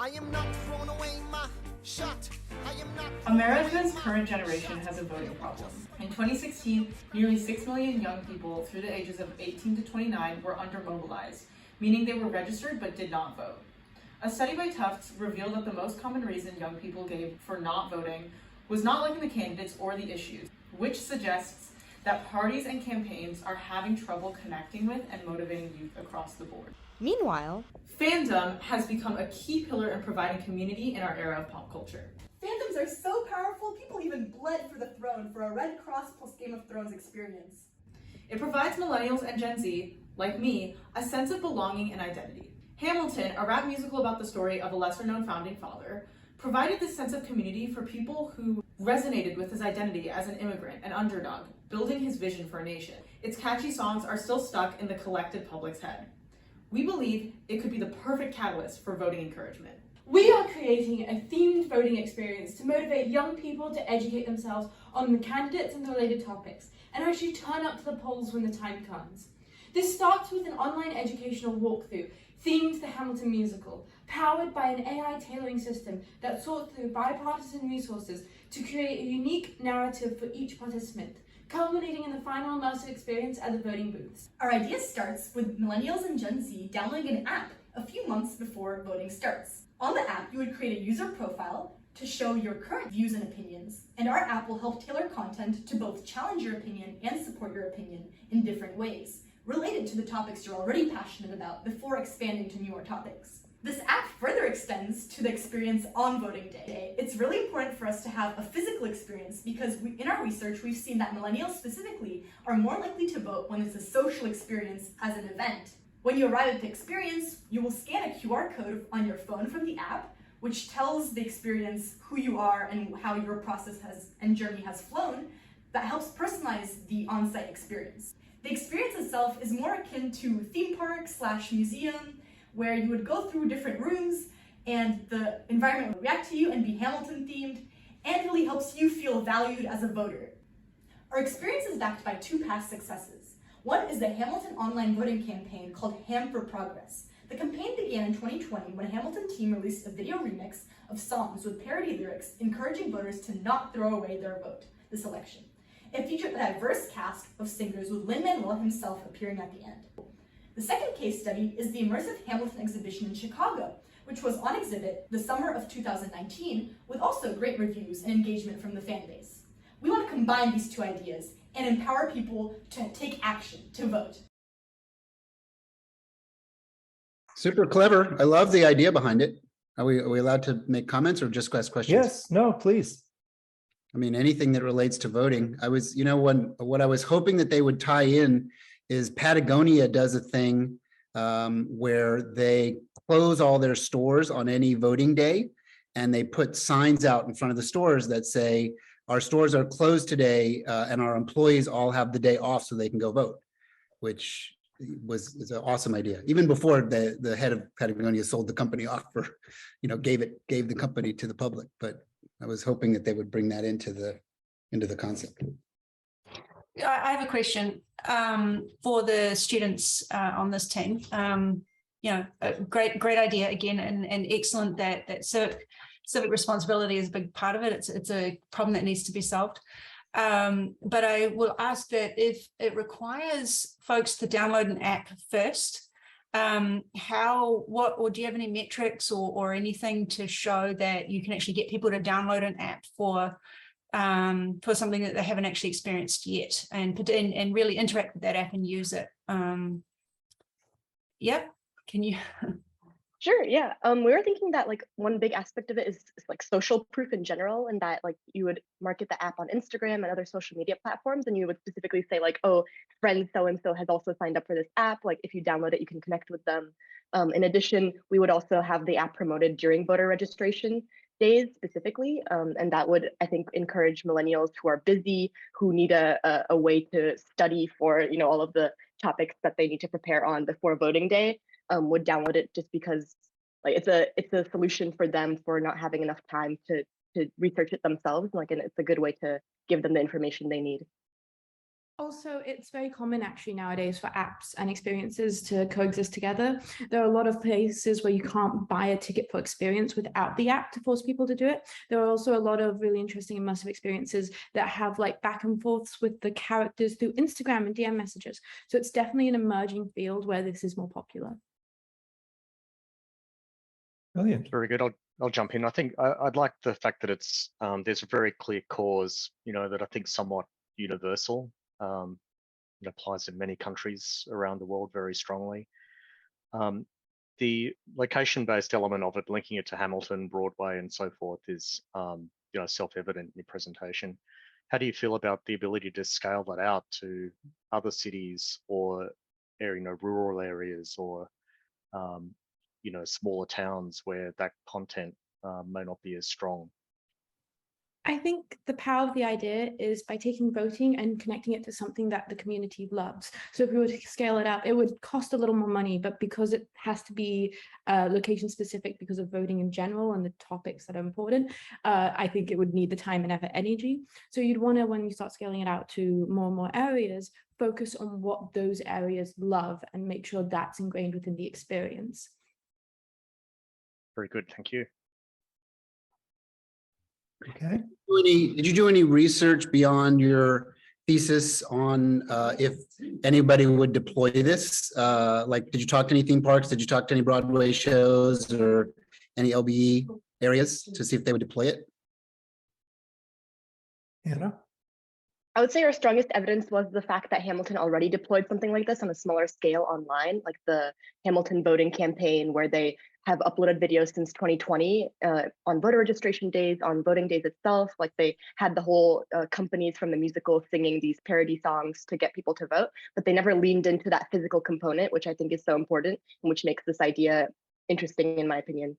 I am not throwing away my shot. I am not. America's current generation has a voting problem. In 2016, nearly 6 million young people through the ages of 18 to 29 were undermobilized, meaning they were registered but did not vote. A study by Tufts revealed that the most common reason young people gave for not voting was not liking the candidates or the issues, which suggests that parties and campaigns are having trouble connecting with and motivating youth across the board. Meanwhile, fandom has become a key pillar in providing community in our era of pop culture. Fandoms are so powerful, people even bled for the throne for a Red Cross plus Game of Thrones experience. It provides millennials and Gen Z, like me, a sense of belonging and identity. Hamilton, a rap musical about the story of a lesser-known founding father, provided this sense of community for people who resonated with his identity as an immigrant, an underdog, building his vision for a nation. Its catchy songs are still stuck in the collective public's head. We believe it could be the perfect catalyst for voting encouragement. We are creating a themed voting experience to motivate young people to educate themselves on the candidates and the related topics, and actually turn up to the polls when the time comes. This starts with an online educational walkthrough themed to the Hamilton musical, powered by an AI tailoring system that sorts through bipartisan resources to create a unique narrative for each participant, culminating in the final immersive experience at the voting booths. Our idea starts with millennials and Gen Z downloading an app a few months before voting starts. On the app, you would create a user profile to show your current views and opinions, and our app will help tailor content to both challenge your opinion and support your opinion in different ways, related to the topics you're already passionate about before expanding to newer topics. This app further extends to the experience on voting day. It's really important for us to have a physical experience because in our research, we've seen that millennials specifically are more likely to vote when it's a social experience as an event. When you arrive at the experience, you will scan a QR code on your phone from the app, which tells the experience who you are and how your process and journey has flown. That helps personalize the on-site experience. The experience itself is more akin to theme park / museum, where you would go through different rooms and the environment will react to you and be Hamilton themed, and really helps you feel valued as a voter. Our experience is backed by 2 past successes. One is the Hamilton online voting campaign called Ham for Progress. The campaign began in 2020 when a Hamilton team released a video remix of songs with parody lyrics encouraging voters to not throw away their vote this election. It featured a diverse cast of singers with Lin-Manuel himself appearing at the end. The second case study is the immersive Hamilton exhibition in Chicago, which was on exhibit the summer of 2019 with also great reviews and engagement from the fan base. We want to combine these 2 ideas and empower people to take action, to vote. Super clever. I love the idea behind it. Are we allowed to make comments or just ask questions? Yes, no, please. I mean, anything that relates to voting. I was, what I was hoping that they would tie in is Patagonia does a thing where they close all their stores on any voting day, and they put signs out in front of the stores that say, our stores are closed today and our employees all have the day off so they can go vote, which is an awesome idea. Even before the head of Patagonia sold the company off for, gave the company to the public. But I was hoping that they would bring that into the concept. I have a question for the students on this team. A great idea again, and excellent that civic responsibility is a big part of it. It's a problem that needs to be solved. But I will ask that if it requires folks to download an app first, do you have any metrics or anything to show that you can actually get people to download an app for something that they haven't actually experienced yet, and really interact with that app and use it? Yeah, can you? Sure, yeah. We were thinking that one big aspect of it is social proof in general, and that you would market the app on Instagram and other social media platforms, and you would specifically say oh, friend so-and-so has also signed up for this app. If you download it, you can connect with them. In addition, we would also have the app promoted during voter registration days specifically, and that would, I think, encourage millennials who are busy, who need a way to study for all of the topics that they need to prepare on before voting day, would download it just because it's a solution for them for not having enough time to research it themselves, and it's a good way to give them the information they need. Also, it's very common actually nowadays for apps and experiences to coexist together. There are a lot of places where you can't buy a ticket for experience without the app to force people to do it. There are also a lot of really interesting immersive experiences that have like back and forths with the characters through Instagram and DM messages. So it's definitely an emerging field where this is more popular. Brilliant. Very good. I'll jump in. I think I'd like the fact that it's there's a very clear cause, that I think somewhat universal. It applies in many countries around the world very strongly. The location-based element of it, linking it to Hamilton, Broadway, and so forth, is self-evident in your presentation. How do you feel about the ability to scale that out to other cities or rural areas or smaller towns where that content may not be as strong? I think the power of the idea is by taking voting and connecting it to something that the community loves. So if we were to scale it up, it would cost a little more money, but because it has to be location specific because of voting in general and the topics that are important, I think it would need the time and effort, energy. So you'd want to, when you start scaling it out to more and more areas, focus on what those areas love and make sure that's ingrained within the experience. Very good, thank you. Okay. Did you do any research beyond your thesis on if anybody would deploy this? Like, did you talk to any theme parks? Did you talk to any Broadway shows or any LBE areas to see if they would deploy it? Hannah? I would say our strongest evidence was the fact that Hamilton already deployed something like this on a smaller scale online, like the Hamilton voting campaign, where they have uploaded videos since 2020 on voter registration days, on voting days itself. Like they had the whole companies from the musical singing these parody songs to get people to vote, but they never leaned into that physical component, which I think is so important and which makes this idea interesting, in my opinion.